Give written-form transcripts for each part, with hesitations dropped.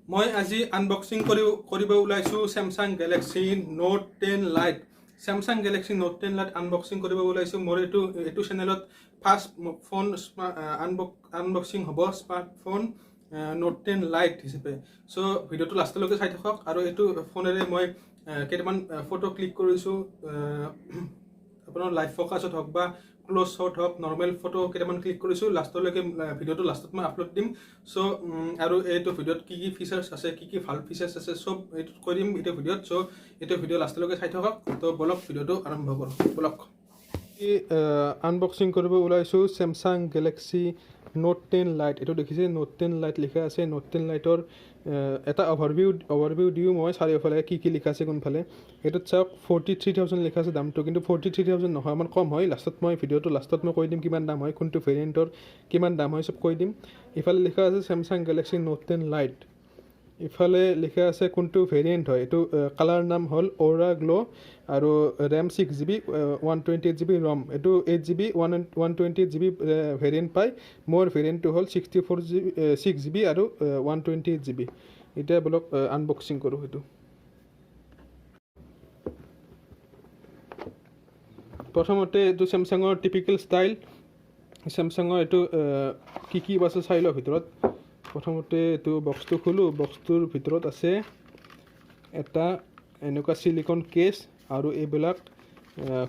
মই আজি আনবক্সিং কৰিব ওলাইছোঁ Samsung Galaxy Note 10 Lite Samsung Galaxy Note 10 Lite unboxing কৰিব ওলাইছোঁ মোৰ এইটো চেনেলত ফাৰ্ষ্ট ফোন আনবক্সিং হ'ব স্মাৰ্টফোন Note 10 Lite হিচাপে সো ভিডিওটো লাষ্টলৈকে চাই থাকক আৰু এইটো ফোনেৰে মই কেইটামান ফটো ক্লিক কৰিছোঁ আপোনাৰ লাইভ ফোকাছত হওক বা ক্লোজ শ্বট হওক নৰ্মেল ফটো কেইটামান ক্লিক কৰিছোঁ লাষ্টলৈকে ভিডিওটো লাষ্টত মই আপলোড দিম সো আৰু এইটো ভিডিওত কি কি ফিচাৰ্ছ আছে কি কি ভাল ফিচাৰ্ছ আছে সব এইটো কৈ দিম এইটো ভিডিওত সো এইটো ভিডিও লাষ্টলৈকে চাই থাকক তো বলক ভিডিওটো আৰম্ভ কৰোঁ বলক আনবক্সিং কৰিব ওলাইছোঁ Samsung Galaxy Note 10 Lite এইটো দেখিছে Note 10 Lite লিখা আছে Note 10 Liteৰ এটা অভাৰভিউ দিওঁ মই চাৰিওফালে কি লিখা আছে কোনফালে এইটোত চাওক 43,000 লিখা আছে দামটো কিন্তু 43,000 নহয় আমাৰ কম হয় লাষ্টত মই ভিডিওটো লাষ্টত মই কৈ দিম কিমান দাম হয় কোনটো ভেৰিয়েণ্টৰ কিমান দাম হয় সব কৈ দিম ইফালে লিখা আছে Samsung Galaxy Note 10 Lite ইফালে লিখা আছে কোনটো ভেৰিয়েণ্ট হয় এইটো কালাৰ নাম হ'ল Aura Glow আৰু RAM 6GB 128GB ROM এইটো 8GB 128GB ভেৰিয়েণ্ট পায় মোৰ ভেৰিয়েণ্টটো হ'ল 6GB আৰু 128GB এতিয়া বলক আনবক্সিং কৰোঁ এইটো প্ৰথমতে এইটো Samsungৰ টিপিকেল ষ্টাইল Samsungৰ এইটো কি আছে চাই লওঁ ভিতৰত প্ৰথমতে এইটো বক্সটো খোলোঁ বক্সটোৰ ভিতৰত আছে এটা এনেকুৱা সিলিকন কেছ আৰু এইবিলাক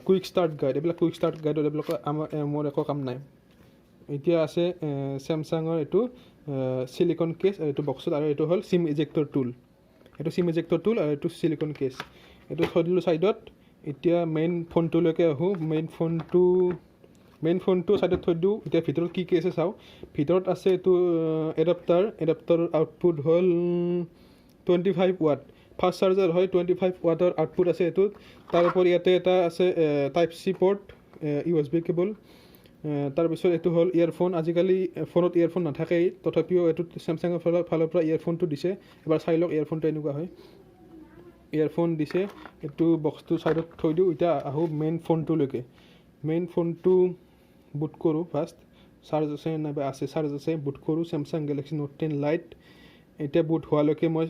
কুইক ষ্টাৰ্ট গাইড এইবিলাক কুইক ষ্টাৰ্ট গাইডত এইবিলাক মোৰ একো কাম নাই এতিয়া আছে Samsungৰ এইটো সিলিকন কেছ এইটো বক্সত আৰু এইটো হ'ল সিম ইজেক্টৰ টুল এইটো সিম ইজেক্টৰ টুল আৰু এইটো সিলিকন কেছ এইটো থৈ দিলোঁ ছাইডত এতিয়া মেইন ফোনটোলৈকে আহোঁ মেইন ফোনটো ছাইডত থৈ দিওঁ এতিয়া ভিতৰত কি আছে চাওঁ ভিতৰত আছে এইটো এডাপ্টাৰৰ আউটপুট হ'ল 25 ৱাট ফাষ্ট চাৰ্জাৰ হয় 25 ৱাটৰ আউটপুট আছে এইটোত তাৰোপৰি ইয়াতে এটা আছে type C port USB cable তাৰপিছত এইটো হ'ল ইয়াৰফোন আজিকালি ফোনত ইয়াৰফোন নাথাকেই তথাপিও এইটো Samsungৰ ফালৰ পৰা ইয়াৰফোনটো দিছে এবাৰ চাই লওক ইয়াৰফোনটো এনেকুৱা হয় ইয়াৰফোন দিছে এইটো বক্সটো ছাইডত থৈ দিওঁ এতিয়া আহোঁ মেইন ফোনটোলৈকে মেইন ফোনটো বুট কৰোঁ ফাৰ্ষ্ট চাৰ্জ আছে নাইবা আছে চাৰ্জ আছে বুট কৰোঁ Samsung Galaxy Note 10 Lite এতিয়া বুট হোৱালৈকে মই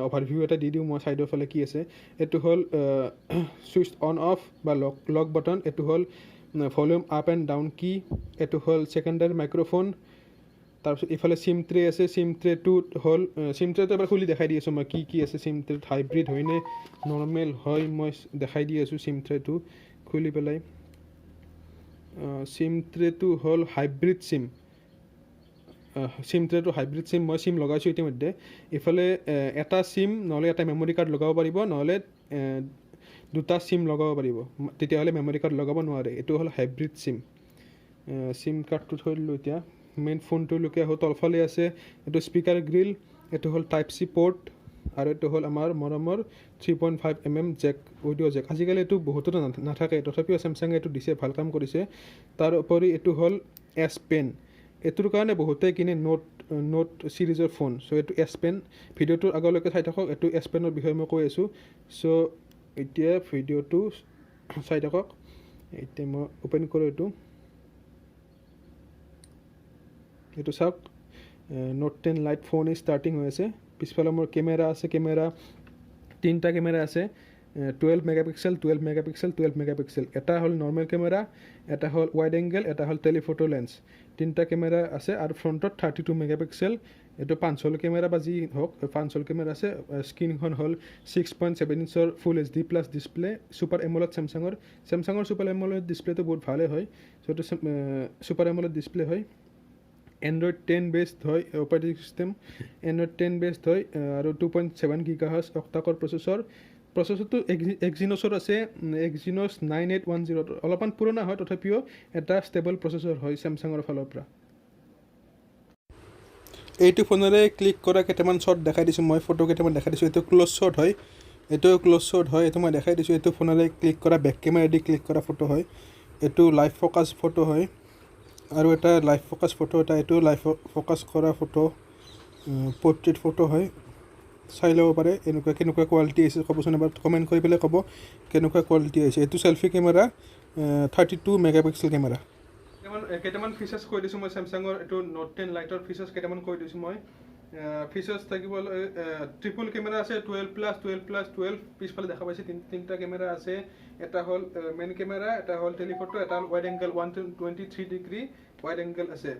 অভাৰভিউ এটা দি দিওঁ মই ছাইডৰ ফালে কি আছে এইটো হ'ল ছুইচ অন অফ বা লক বাটন এইটো হ'ল ভলিউম আপ এণ্ড ডাউন কি এইটো হ'ল ছেকেণ্ডাৰী মাইক্ৰফোন তাৰপিছত ইফালে চিম ট্ৰে আছে চিম ট্ৰেটোত হ'ল চিম ট্ৰেটো এবাৰ খুলি দেখাই দি আছোঁ মই কি আছে চিম ট্ৰেত হাইব্ৰিড হয়নে নৰ্মেল হয় মই দেখাই দি আছোঁ চিম ট্ৰেটো খুলি পেলাই চিম ট্ৰেটো হ'ল হাইব্ৰিড চিম ট্ৰেটো হাইব্ৰিড চিম মই চিম লগাইছোঁ ইতিমধ্যে ইফালে এটা চিম নহ'লে এটা মেমৰি কাৰ্ড লগাব পাৰিব নহ'লে দুটা চিম লগাব পাৰিব তেতিয়াহ'লে মেমৰি কাৰ্ড লগাব নোৱাৰে এইটো হ'ল হাইব্ৰিড চিম কাৰ্ডটো থৈ দিলোঁ এতিয়া মেইন ফোনটোলৈকে আহোঁ তলফালে আছে এইটো স্পীকাৰ গ্ৰিল এইটো হ'ল টাইপ চি পৰ্ট আৰু এইটো হ'ল আমাৰ মৰমৰ 3.5mm জেক অডিঅ' জেক আজিকালি এইটো বহুতো নাথাকে তথাপিও Samsung এইটো দিছে ভাল কাম কৰিছে তাৰ উপৰি এইটো হ'ল S Pen এইটোৰ কাৰণে বহুতে কিনে নোট চিৰিজৰ ফোন চ' এইটো S Pen ভিডিঅ'টোৰ আগলৈকে চাই থাকক এইটো S Penৰ বিষয়ে মই কৈ আছোঁ চ' এতিয়া ভিডিঅ'টো চাই থাকক এতিয়া মই অ'পেন কৰোঁ এইটো চাওক Note 10 Lite ফোন ষ্টাৰ্টিং হৈ আছে পিছফালে মোৰ কেমেৰা আছে তিনিটা কেমেৰা আছে 12 মেগাপিক্সেল এটা হ'ল নৰ্মেল কেমেৰা এটা হ'ল ৱাইড এংগেল এটা হ'ল টেলিফটো লেন্স তিনিটা কেমেৰা আছে আৰু ফ্ৰণ্টত 32 মেগাপিক্সেল এইটো 500 কেমেৰা বা যি হওক 500 কেমেৰা আছে স্ক্ৰীনখন হ'ল 6.7 ইঞ্চৰ full HD plus display super AMOLED Samsungৰ ছুপাৰ এমোলেড ডিছপ্লেটো বহুত ভালে হয় চ' এইটো ছুপাৰ এমোলেড ডিছপ্লে হয় Android 10 বেছড হয় অপাৰেটিং চিষ্টেম Android 10 বেছড হয় আৰু 2.7 GHz অক্টাক'ৰ প্ৰচেছৰটো এক্সিনছৰ আছে এক্সিনছ 9810 অলপমান পুৰণা হয় তথাপিও এটা ষ্টেবল প্ৰচেছৰ হয় Samsungৰ ফালৰ পৰা এইটো ফোনেৰে ক্লিক কৰা কেইটামান শ্বট দেখাই দিছোঁ মই ফটো কেইটামান দেখাই দিছোঁ এইটো ক্ল'জ শ্বট হয় এইটো মই দেখাই দিছোঁ এইটো ফোনেৰে ক্লিক কৰা বেক কেমেৰাদি ক্লিক কৰা ফটো হয় এইটো লাইভ ফ'কাছ ফটো হয় আৰু এটা লাইভ ফ'কাছ ফটো এইটো লাইভ ফ'কাছ কৰা ফটো পৰ্ট্ৰেইট ফটো হয় চাই ল'ব পাৰে কেনেকুৱা কোৱালিটি আহিছে ক'বচোন এবাৰ কমেণ্ট কৰি পেলাই ক'ব কেনেকুৱা কোৱালিটি আহিছে এইটো চেল্ফি কেমেৰা 32 মেগাপিক্সেল কেমেৰা কেইটামান ফিচাৰ্ছ কৈ দিছোঁ মই Samsungৰ এইটো Note 10 Liteৰ ফিচাৰ্ছ কেইটামান কৈ দিছোঁ মই ফিচাৰ্ছ থাকিবলৈ ট্ৰিপল কেমেৰা আছে 12+12+12 পিছফালে দেখা পাইছে তিনিটা কেমেৰা আছে এটা হ'ল মেইন কেমেৰা এটা হ'ল টেলিফটো এটা হ'ল wide angle 123 degree wide angle আছে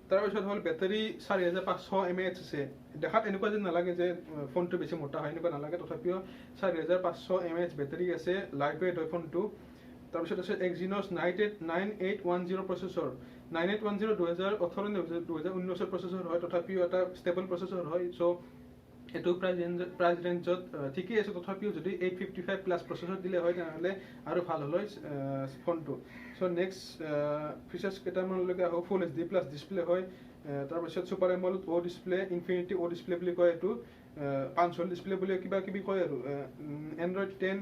তাৰপিছত হ'ল বেটাৰী 4500 mAh আছে দেখাত এনেকুৱা যেন নালাগে যে ফোনটো বেছি মোটা হয় এনেকুৱা নালাগে তথাপিও 4500 mAh বেটাৰী আছে লাইট ৱেইট হয় ফোনটো তাৰপিছত আছে Exynos 9810 প্ৰচেছৰ 9810 2018 প্ৰচেছৰ হয় তথাপিও এটা ষ্টেবল প্ৰচেছৰ হয় চ' এইটো প্ৰাইচ ৰেঞ্জত ঠিকেই আছে তথাপিও যদি 855+ প্ৰচেছৰ দিলে হয় তেনেহ'লে আৰু ভাল হ'ল হয় ফোনটো চ' নেক্সট ফিচাৰ্ছ কেইটামানলৈকে আহোঁ ফুল HD+ ডিছপ্লে হয় তাৰপিছত ছুপাৰ এমোলেড অ' ডিছপ্লে ইনফিনিটি অ' ডিছপ্লে বুলি কয় এইটো 5 ডিছপ্লে বুলি কিবা কিবি কয় আৰু Android 10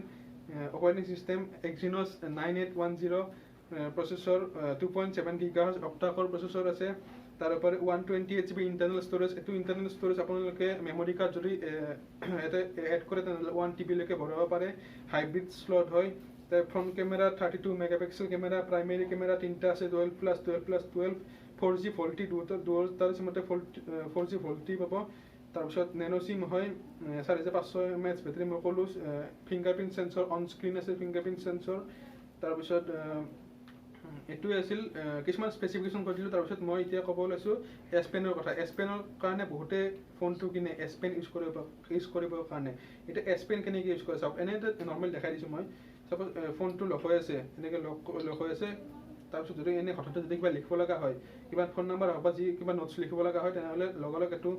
operating system Exynos 9810 processor 2.7 GHz octa core processor আছে তাৰ উপৰি 128GB ইণ্টাৰনেল ষ্ট'ৰেজ এইটো ইণ্টাৰনেল ষ্ট'ৰেজ আপোনালোকে মেমৰি কাৰ্ড যদি এটা এড কৰে তেনেহ'লে 1 TB লৈকে ভৰাব পাৰে হাইব্ৰিড স্লট হয় তাৰ front camera 32 megapixel camera primary camera তিনিটা আছে 12+12+12 4G ভল্টি দুটাৰ চিমতে 4G ভল্টি পাব তাৰপিছত নেনো চিম হয় 4500 mAh বেটাৰী মই ক'লোঁ ফিংগাৰপ্ৰিণ্ট সেন্সৰ অন স্ক্ৰীন আছে ফিংগাৰপ্ৰিণ্ট সেন্সৰ তাৰপিছত এইটোৱে আছিল কিছুমান স্পেচিফিকেশ্যন কৈ দিলোঁ তাৰপিছত মই এতিয়া ক'ব ওলাইছোঁ এছ পেনৰ কথা এছ পেনৰ কাৰণে বহুতে ফোনটো কিনে এছ পেন ইউজ কৰিবৰ কাৰণে এতিয়া এছ পেন কেনেকৈ ইউজ কৰে চাওক এনেই নৰ্মেল দেখাই দিছোঁ মই চাপ'জ ফোনটো লগ হৈ আছে এনেকৈ লগ হৈ আছে তাৰপিছত যদি এনেই হঠাতে যদি কিবা লিখিব লগা হয় কিবা ফোন নাম্বাৰ হওক বা যি কিবা নোটছ লিখিব লগা হয় তেনেহ'লে লগে এইটো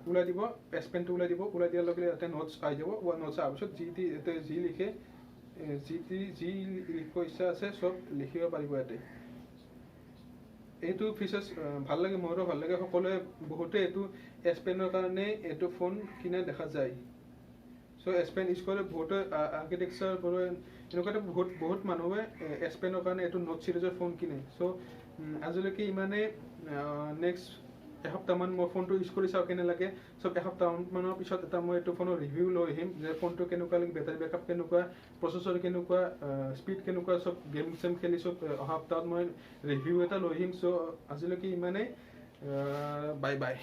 ওলাই দিব এছ পেনটো ওলাই দিয়াৰ লগে ইয়াতে নোটছ আহি যাব নোটছ অহাৰ পিছত যি লিখে যি লিখিব ইচ্ছা আছে চব লিখিব পাৰিব ইয়াতে এইটো ফিচাৰ্ছ ভাল লাগে মোৰো ভাল লাগে সকলোৱে বহুতে এইটো এছ পেনৰ কাৰণে এইটো ফোন কিনা দেখা যায় চ' এছ পেন ইউজ কৰে বহুতে আৰ্কিটেকচাৰ কৰে এনেকুৱাতে বহুত মানুহে এছ পেনৰ কাৰণে এইটো নোট চিৰিজৰ ফোন কিনে চ' আজিলৈকে ইমানেই নেক্সট এসপ্তাহমান মই ফোনটো ইউজ কৰি চাওঁ কেনে লাগে চব এসপ্তাহমানৰ পিছত এটা মই এইটো ফোনৰ ৰিভিউ লৈ আহিম যে ফোনটো কেনেকুৱা লাগে বেটাৰী বেকআপ কেনেকুৱা প্ৰচেছৰ কেনেকুৱা স্পীড কেনেকুৱা চব গেম চেম খেলি চব অহা সপ্তাহত মই ৰিভিউ এটা লৈ আহিম চ' আজিলৈকে ইমানেই বাই বাই